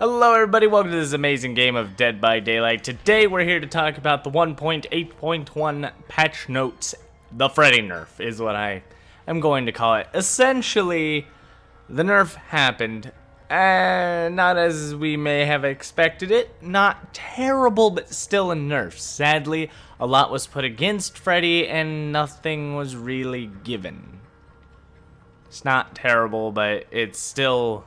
Hello everybody, welcome to this amazing game of Dead by Daylight. Today we're here to talk about the 1.8.1 patch notes. The Freddy Nerf is what I am going to call it. Essentially, the nerf happened, not as we may have expected it. Not terrible, but still a nerf. Sadly, a lot was put against Freddy and nothing was really given. It's not terrible, but it's still...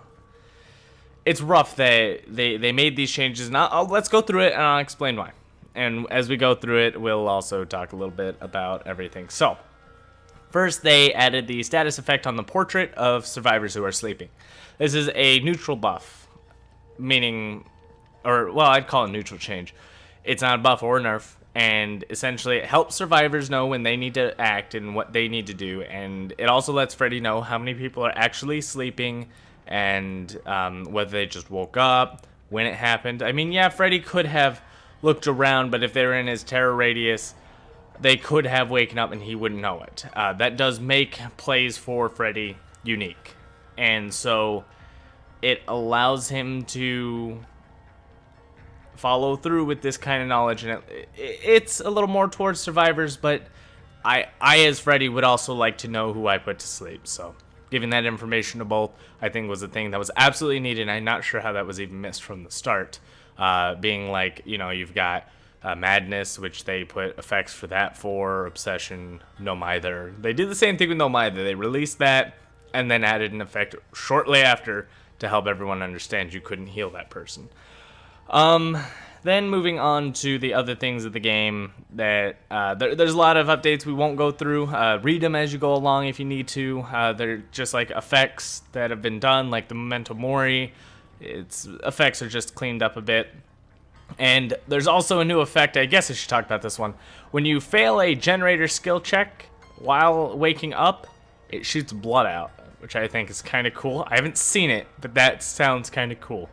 It's rough that they made these changes. Now, let's go through it and I'll explain why. And as we go through it, we'll also talk a little bit about everything. So, first they added the status effect on the portrait of survivors who are sleeping. This is a neutral buff, meaning, well, I'd call it neutral change. It's not a buff or a nerf, and essentially it helps survivors know when they need to act and what they need to do. And it also lets Freddy know how many people are actually sleeping, and whether they just woke up, when it happened. I mean, yeah, Freddy could have looked around, but if they were in his terror radius, they could have waken up and he wouldn't know it. That does make plays for Freddy unique. And so it allows him to follow through with this kind of knowledge. And it's a little more towards survivors, but I as Freddy would also like to know who I put to sleep, so... Giving that information to both, I think, was a thing that was absolutely needed. And I'm not sure how that was even missed from the start. Being like, you know, you've got Madness, which they put effects for that for, Obsession, No Mither. They did the same thing with No Mither. They released that and then added an effect shortly after to help everyone understand you couldn't heal that person. Then moving on to the other things of the game, that there's a lot of updates we won't go through. Read them as you go along if you need to. They're just like effects that have been done, like the Memento Mori. Its effects are just cleaned up a bit. And there's also a new effect, I guess I should talk about this one. When you fail a generator skill check while waking up, it shoots blood out, which I think is kind of cool. I haven't seen it, but that sounds kind of cool.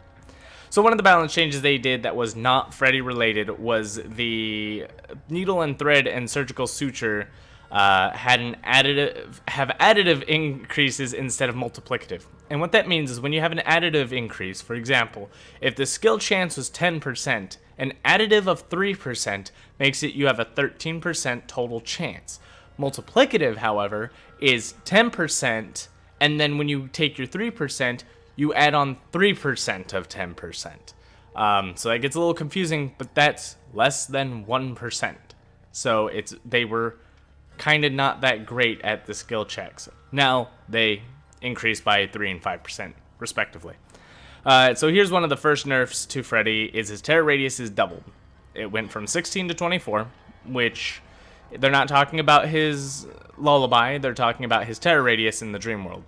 So one of the balance changes they did that was not Freddy related was the needle and thread and surgical suture have additive increases instead of multiplicative. And what that means is when you have an additive increase, for example, if the skill chance was 10%, an additive of 3% makes it you have a 13% total chance. Multiplicative, however, is 10%, and then when you take your 3%, you add on 3% of 10%. So that gets a little confusing, but that's less than 1%. So they were kind of not that great at the skill checks. Now they increase by 3 and 5% respectively. So here's one of the first nerfs to Freddy is his terror radius is doubled. It went from 16 to 24, which they're not talking about his lullaby, they're talking about his terror radius in the dream world.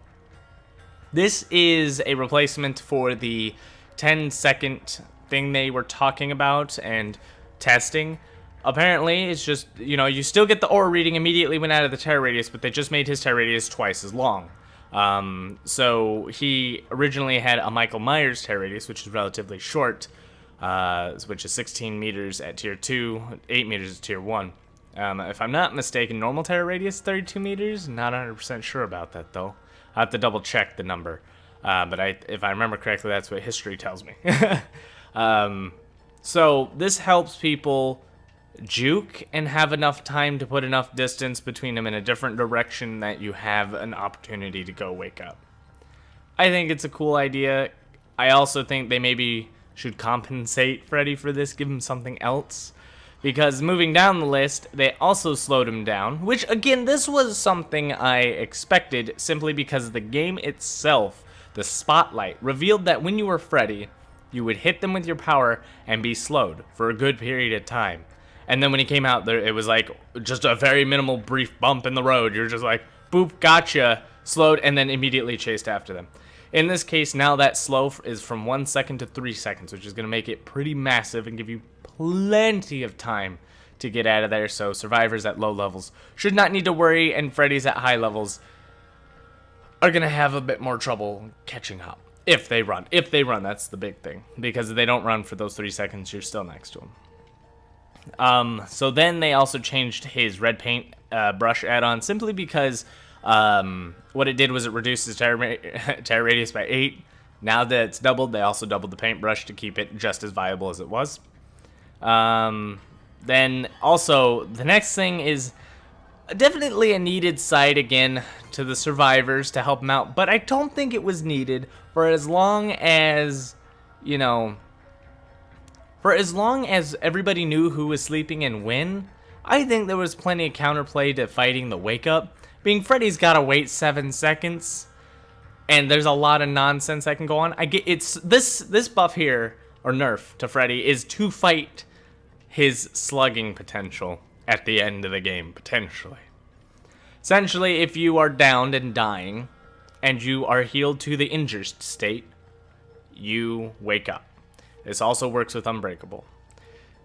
This is a replacement for the 10-second thing they were talking about and testing. Apparently, it's just, you know, you still get the aura reading immediately when out of the terror radius, but they just made his terror radius twice as long. So he originally had a Michael Myers terror radius, which is relatively short, which is 16 meters at tier 2, 8 meters at tier 1. If I'm not mistaken, normal terror radius is 32 meters. Not 100% sure about that, though. I have to double check the number, but if I remember correctly, that's what history tells me. So this helps people juke and have enough time to put enough distance between them in a different direction that you have an opportunity to go wake up. I think it's a cool idea. I also think they maybe should compensate Freddy for this, give him something else. Because moving down the list, they also slowed him down, which, again, this was something I expected simply because the game itself, the spotlight, revealed that when you were Freddy, you would hit them with your power and be slowed for a good period of time. And then when he came out, it was like just a very minimal brief bump in the road. You're just like, boop, gotcha, slowed, and then immediately chased after them. In this case, now that slow is from 1 second to 3 seconds, which is going to make it pretty massive and give you plenty of time to get out of there, so survivors at low levels should not need to worry, and Freddy's at high levels are going to have a bit more trouble catching up. If they run, that's the big thing, because if they don't run for those 3 seconds, you're still next to them. So then they also changed his red paint brush add-on simply because what it did was it reduced his terror radius by 8, Now that it's doubled, they also doubled the paintbrush to keep it just as viable as it was. Then also, the next thing is definitely a needed side again to the survivors to help them out, but I don't think it was needed for as long as, you know, for as long as everybody knew who was sleeping and when. I think there was plenty of counterplay to fighting the wake up. Being Freddy's gotta wait 7 seconds, and there's a lot of nonsense that can go on. I get it's this buff here, or nerf to Freddy, is to fight his slugging potential at the end of the game, potentially. Essentially, if you are downed and dying, and you are healed to the injured state, you wake up. This also works with Unbreakable.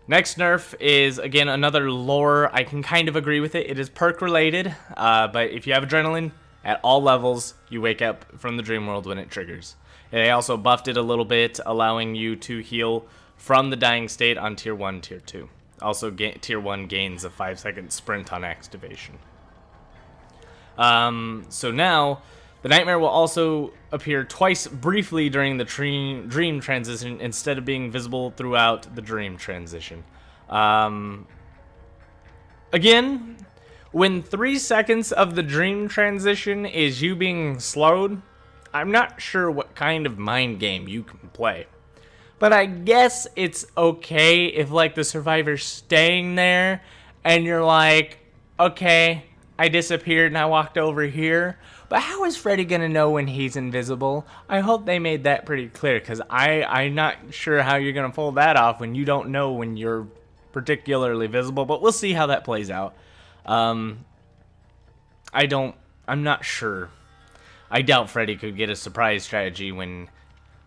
Next nerf is, again, another lore. I can kind of agree with it. It is perk related, but if you have adrenaline, at all levels, you wake up from the dream world when it triggers. They also buffed it a little bit, allowing you to heal from the dying state on Tier 1, Tier 2. Also, Tier 1 gains a 5-second sprint on activation. So now, the Nightmare will also appear twice briefly during the dream transition instead of being visible throughout the dream transition. Again, when 3 seconds of the dream transition is you being slowed, I'm not sure what kind of mind game you can play. But I guess it's okay if, like, the survivor's staying there and you're like, okay, I disappeared and I walked over here. But how is Freddy gonna know when he's invisible? I hope they made that pretty clear, because I'm not sure how you're gonna pull that off when you don't know when you're particularly visible, but we'll see how that plays out. I'm not sure. I doubt Freddy could get a surprise strategy when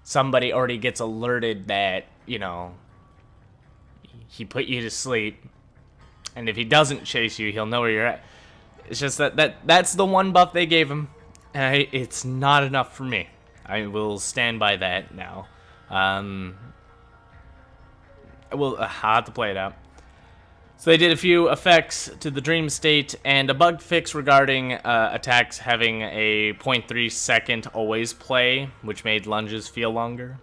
somebody already gets alerted that, you know, he put you to sleep, and if he doesn't chase you, he'll know where you're at. It's just that's the one buff they gave him, and it's not enough for me. I will stand by that now. I'll have to play it out. So they did a few effects to the dream state and a bug fix regarding attacks having a 0.3 second always play, which made lunges feel longer.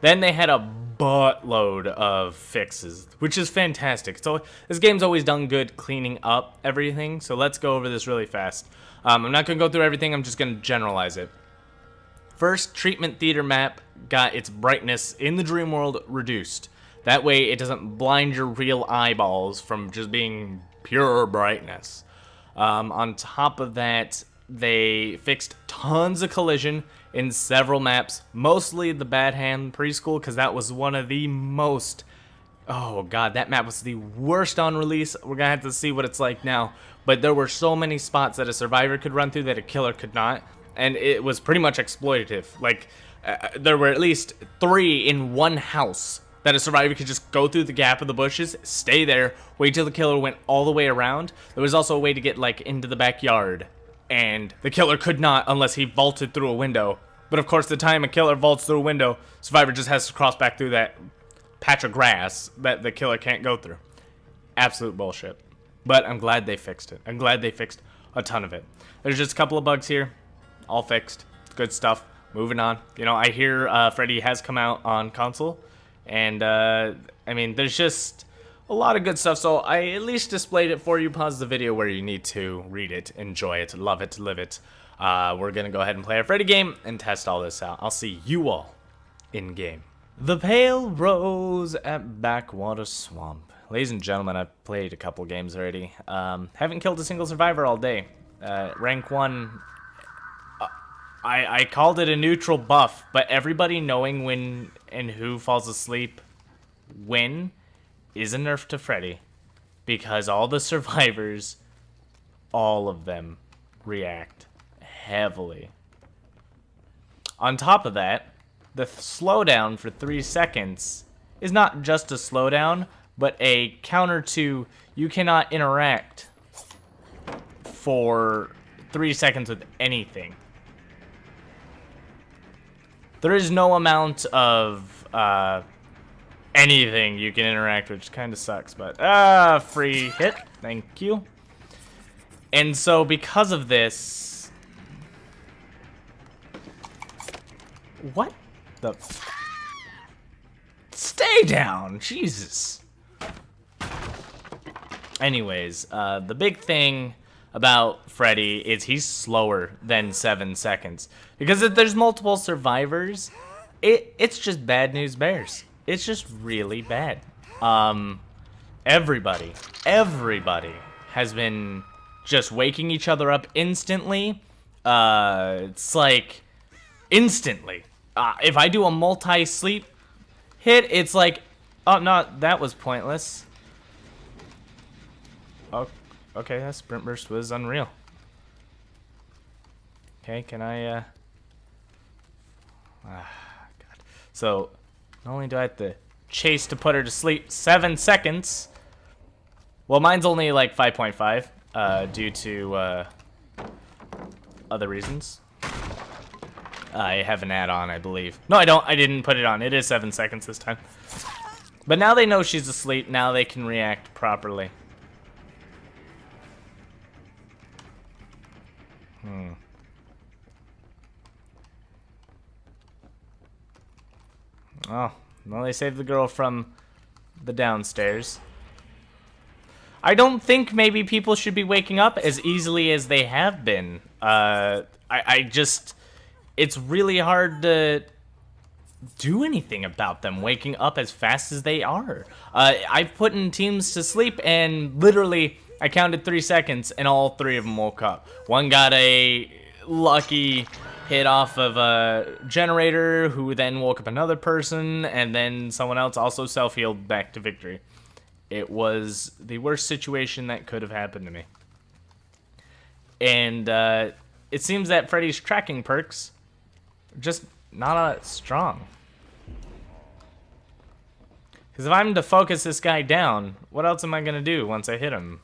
Then they had a buttload of fixes, which is fantastic. So this game's always done good cleaning up everything, so let's go over this really fast. I'm not going to go through everything, I'm just going to generalize it. First, Treatment Theater map got its brightness in the dream world reduced. That way it doesn't blind your real eyeballs from just being pure brightness. On top of that, they fixed tons of collision in several maps, mostly the Bad Hand Preschool, because that was one of the most... Oh god, that map was the worst on release. We're gonna have to see what it's like now. But there were so many spots that a survivor could run through that a killer could not, and it was pretty much exploitative. Like, there were at least 3 in one house that a survivor could just go through the gap of the bushes, stay there, wait till the killer went all the way around. There was also a way to get, like, into the backyard, and the killer could not unless he vaulted through a window. But of course, the time a killer vaults through a window, survivor just has to cross back through that patch of grass that the killer can't go through. Absolute bullshit. But I'm glad they fixed it. I'm glad they fixed a ton of it. There's just a couple of bugs here, all fixed. Good stuff. Moving on. You know, I hear Freddy has come out on console, and I mean, there's just a lot of good stuff, so I at least displayed it for you. Pause the video where you need to read it, enjoy it, love it, live it. We're gonna go ahead and play a Freddy game and test all this out. I'll see you all in game. The Pale Rose at Backwater Swamp. Ladies and gentlemen, I've played a couple games already. Haven't killed a single survivor all day. Rank 1, I called it a neutral buff, but everybody knowing when and who falls asleep when is a nerf to Freddy, because all the survivors, all of them, react heavily. On top of that, the slowdown for 3 seconds is not just a slowdown, but a counter to you cannot interact for 3 seconds with anything. There is no amount of anything you can interact with, which kind of sucks, but free hit, thank you. And so because of this, what The... Stay down! Jesus. Anyways, the big thing about Freddy is he's slower than 7 seconds. Because if there's multiple survivors, it's just bad news bears. It's just really bad. Everybody has been just waking each other up instantly. It's like instantly. If I do a multi-sleep hit, it's like, oh no, that was pointless. Oh, okay, that sprint burst was unreal. Okay, can I, God. So, not only do I have to chase to put her to sleep, 7 seconds. Well, mine's only like 5.5, due to, other reasons. I have an add-on, I believe. No, I don't. I didn't put it on. It is 7 seconds this time. But now they know she's asleep. Now they can react properly. Oh, well, they saved the girl from the downstairs. I don't think maybe people should be waking up as easily as they have been. I just... It's really hard to do anything about them waking up as fast as they are. I've put in teams to sleep, and literally, I counted 3 seconds, and all 3 of them woke up. One got a lucky hit off of a generator, who then woke up another person, and then someone else also self-healed back to victory. It was the worst situation that could have happened to me. And it seems that Freddy's tracking perks are just not strong. Because if I'm to focus this guy down, what else am I going to do once I hit him?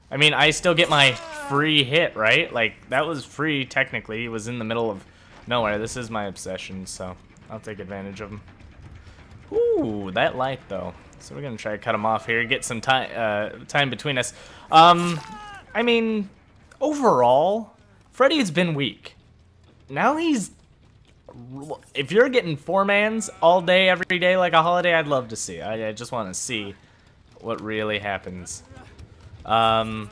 I mean, I still get my free hit, right? Like, that was free, technically. It was in the middle of nowhere. This is my obsession, so I'll take advantage of him. Ooh, that light, though. So we're going to try to cut him off here, get some time between us. I mean, overall, Freddy's been weak. Now he's... If you're getting 4-mans all day, every day, like a holiday, I'd love to see. I just want to see what really happens. Because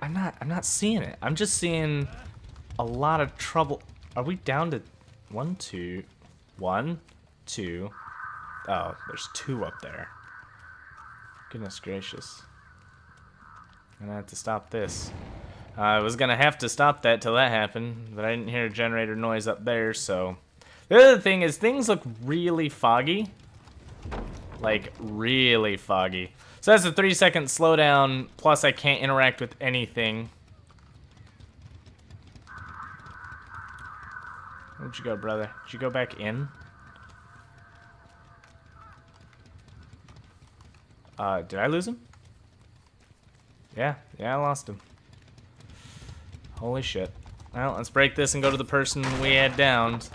I'm not seeing it. I'm just seeing a lot of trouble. Are we down to 1, 2, 1, 2? Oh, there's 2 up there. Goodness gracious. I'm gonna have to stop this. I was gonna have to stop that till that happened, but I didn't hear a generator noise up there, so. The other thing is things look really foggy. Like, really foggy. So that's a 3-second slowdown, plus I can't interact with anything. Where'd you go, brother? Did you go back in? Did I lose him? Yeah, I lost him. Holy shit. Well, let's break this and go to the person we had downed.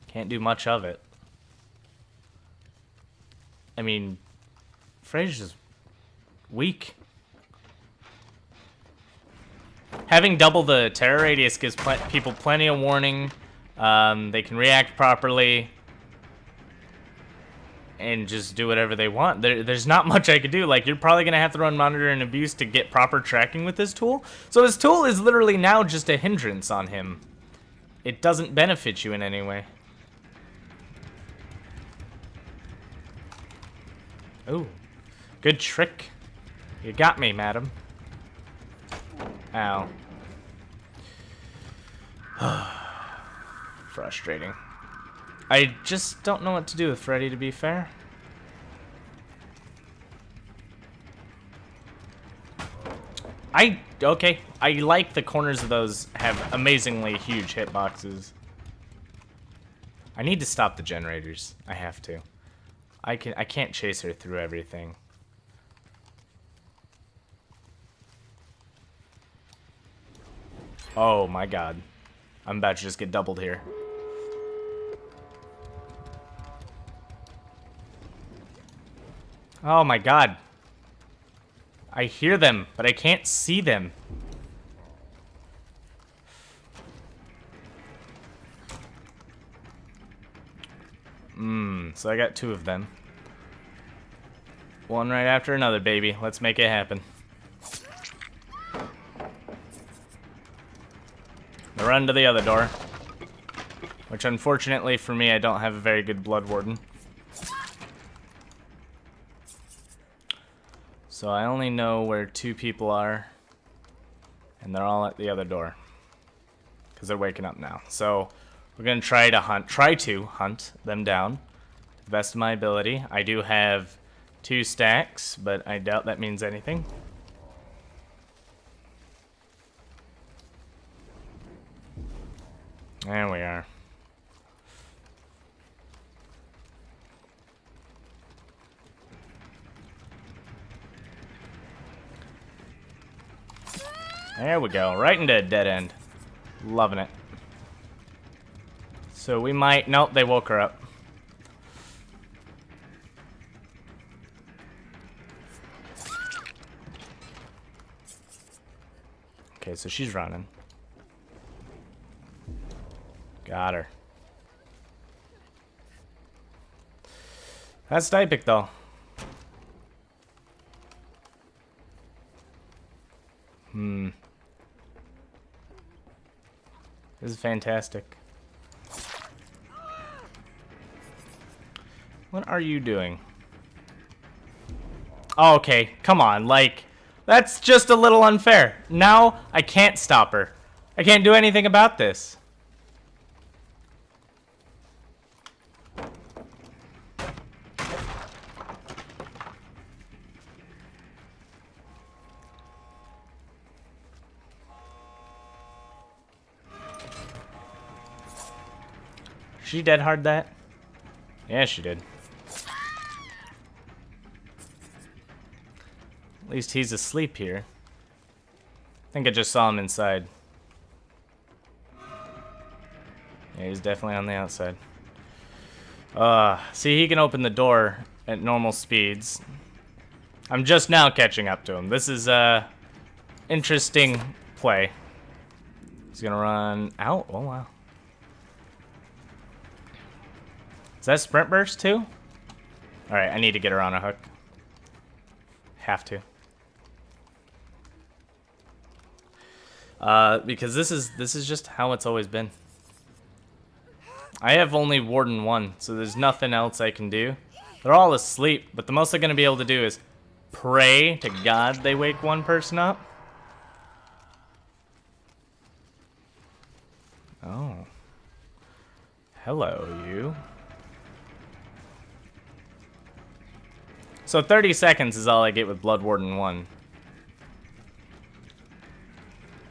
Can't do much of it. I mean, Freddy's just weak. Having double the terror radius gives people plenty of warning. They can react properly and just do whatever they want. There's not much I could do. Like, you're probably going to have to run monitor and abuse to get proper tracking with this tool. So his tool is literally now just a hindrance on him. It doesn't benefit you in any way. Ooh, good trick. You got me, madam. Ow. Frustrating. I just don't know what to do with Freddy, to be fair. Okay, I like the corners of those have amazingly huge hitboxes. I need to stop the generators. I have to. I can't chase her through everything. Oh my god. I'm about to just get doubled here. Oh my god. I hear them, but I can't see them. so I got 2 of them. One right after another, baby. Let's make it happen. They run to the other door. Which, unfortunately for me, I don't have a very good blood warden. So I only know where 2 people are. And they're all at the other door. Because they're waking up now. So we're going to try to hunt them down to the best of my ability. I do have 2 stacks, but I doubt that means anything. There we are. There we go, right into a dead end. Loving it. So we might... Nope, they woke her up. Okay, so she's running. Got her. That's typic though. This is fantastic. What are you doing? Oh, okay, come on, like, that's just a little unfair. Now, I can't stop her. I can't do anything about this. She dead hard that? Yeah, she did. At least he's asleep here. I think I just saw him inside. Yeah, he's definitely on the outside. See, he can open the door at normal speeds. I'm just now catching up to him. This is interesting play. He's gonna run out. Oh wow. Is that sprint burst too? Alright, I need to get her on a hook. Have to. Because this is just how it's always been. I have only Warden 1, so there's nothing else I can do. They're all asleep, but the most I'm gonna be able to do is pray to God they wake one person up. Oh. Hello, you. So 30 seconds is all I get with Blood Warden 1.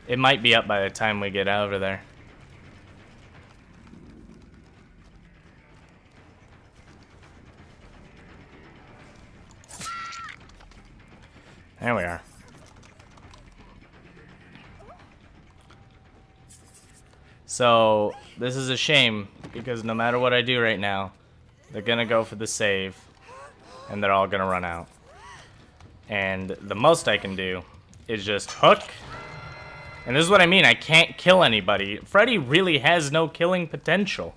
It might be up by the time we get over there. There we are. So, this is a shame, because no matter what I do right now, they're gonna go for the save, and they're all gonna run out. And the most I can do is just hook. And this is what I mean, I can't kill anybody. Freddy really has no killing potential.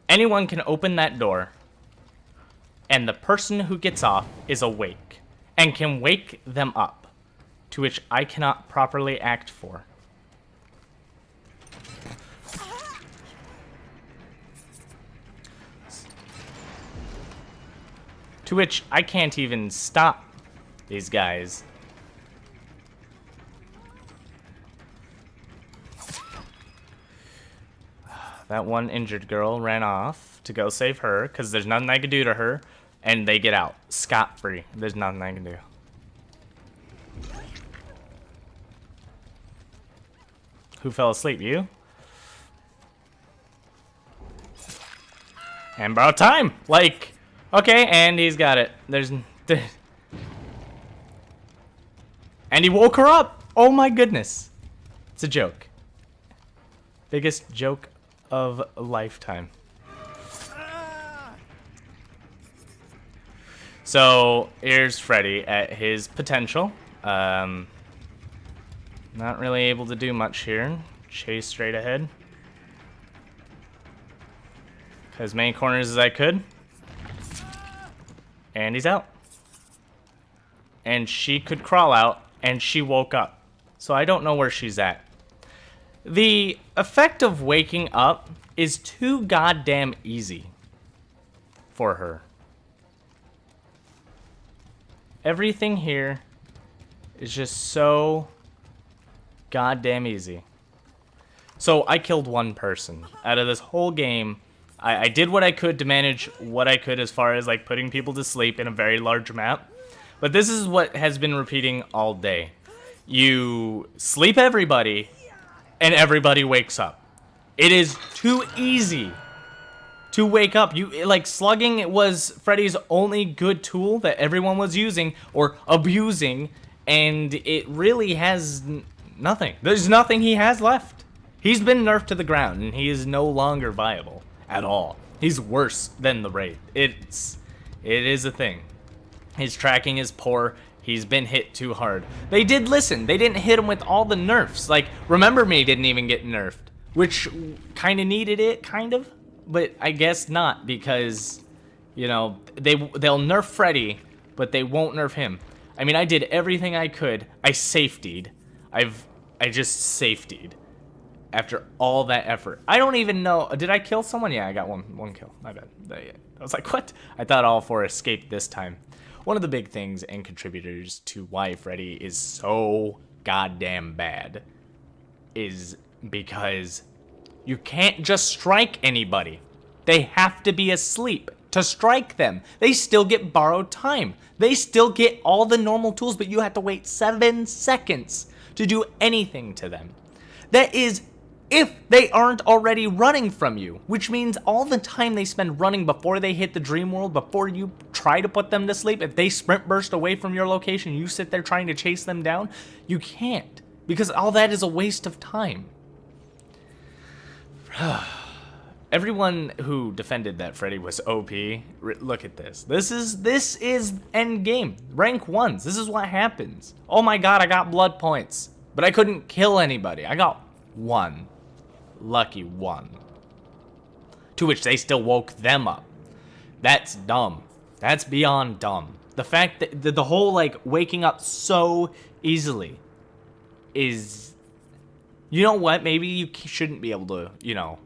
Anyone can open that door, and the person who gets off is awake, and can wake them up, to which I cannot properly act for. To which I can't even stop these guys. That one injured girl ran off to go save her, because there's nothing I can do to her, and they get out scot-free. There's nothing I can do. Who fell asleep? You? And borrow time! Like, okay, and he's got it. And he woke her up! Oh my goodness. It's a joke. Biggest joke of a lifetime. So here's Freddy at his potential. Not really able to do much here. Chase straight ahead. As many corners as I could. And he's out. And she could crawl out, and she woke up. So I don't know where she's at. The effect of waking up is too goddamn easy for her. Everything here is just so goddamn easy. So I killed one person out of this whole game. I did what I could to manage what I could as far as like putting people to sleep in a very large map. But this is what has been repeating all day. You sleep everybody, and everybody wakes up. It is too easy to wake up. You like slugging was Freddy's only good tool that everyone was using or abusing, and it really has nothing. There's nothing he has left. He's been nerfed to the ground, and he is no longer viable at all. He's worse than the Wraith. It is a thing. His tracking is poor. He's been hit too hard. They did listen. They didn't hit him with all the nerfs. Like, Remember Me didn't even get nerfed, which kind of needed it, kind of. But I guess not, because, you know, they'll nerf Freddy, but they won't nerf him. I mean, I did everything I could. I safetied. I just safetied. After all that effort. I don't even know. Did I kill someone? Yeah, I got one kill. My bad. I was like, what? I thought all four escaped this time. One of the big things and contributors to why Freddy is so goddamn bad is because you can't just strike anybody. They have to be asleep to strike them. They still get borrowed time. They still get all the normal tools, but you have to wait 7 seconds to do anything to them. That is if they aren't already running from you, which means all the time they spend running before they hit the dream world, before you try to put them to sleep, if they sprint burst away from your location, you sit there trying to chase them down, you can't, because all that is a waste of time. Everyone who defended that Freddy was OP, look at this. This is end game. Rank 1s. This is what happens. Oh my god, I got blood points, but I couldn't kill anybody. I got 1. Lucky 1. To which they still woke them up. That's dumb. That's beyond dumb. The fact that the whole like waking up so easily is, you know what? Maybe you shouldn't be able to, you know,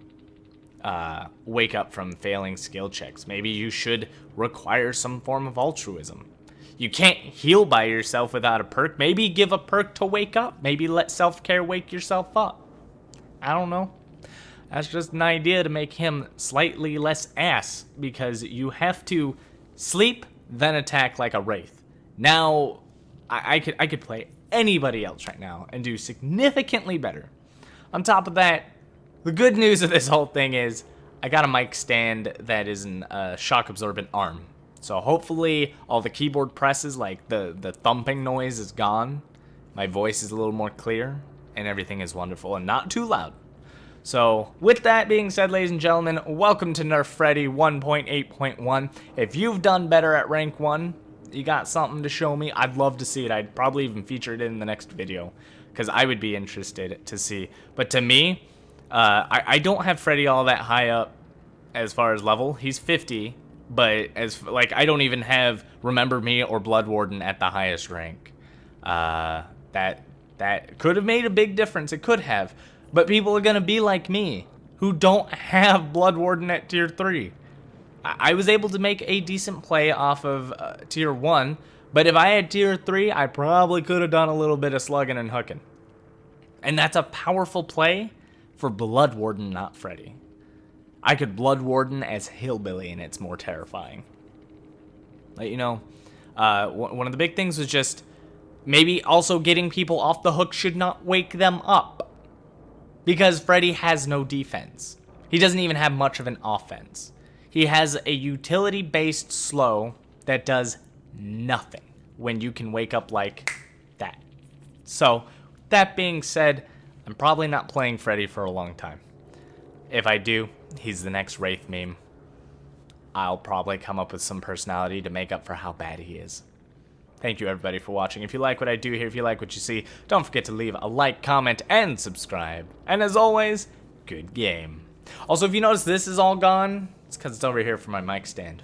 wake up from failing skill checks. Maybe you should require some form of altruism. You can't heal by yourself without a perk. Maybe give a perk to wake up. Maybe let self-care wake yourself up. I don't know. That's just an idea to make him slightly less ass, because you have to sleep, then attack like a Wraith. Now, I could play anybody else right now and do significantly better. On top of that, the good news of this whole thing is I got a mic stand that is a shock absorbent arm. So hopefully all the keyboard presses, like the thumping noise, is gone. My voice is a little more clear, and everything is wonderful and not too loud. So with that being said, ladies and gentlemen, welcome to Nerf Freddy 1.8.1. If you've done better at rank 1, you got something to show me, I'd love to see it. I'd probably even feature it in the next video, because I would be interested to see. But to me, I don't have Freddy all that high up as far as level. He's 50, but as like I don't even have Remember Me or Blood Warden at the highest rank. That could have made a big difference. It could have. But people are gonna be like me, who don't have Blood Warden at tier 3. I was able to make a decent play off of tier 1, but if I had tier 3, I probably could have done a little bit of slugging and hooking. And that's a powerful play for Blood Warden, not Freddy. I could Blood Warden as Hillbilly, and it's more terrifying. Like, you know, one of the big things was just maybe also getting people off the hook should not wake them up. Because Freddy has no defense. He doesn't even have much of an offense. He has a utility-based slow that does nothing when you can wake up like that. So, that being said, I'm probably not playing Freddy for a long time. If I do, he's the next Wraith meme. I'll probably come up with some personality to make up for how bad he is. Thank you everybody for watching. If you like what I do here, if you like what you see, don't forget to leave a like, comment, and subscribe. And as always, good game. Also, if you notice this is all gone, it's because it's over here for my mic stand.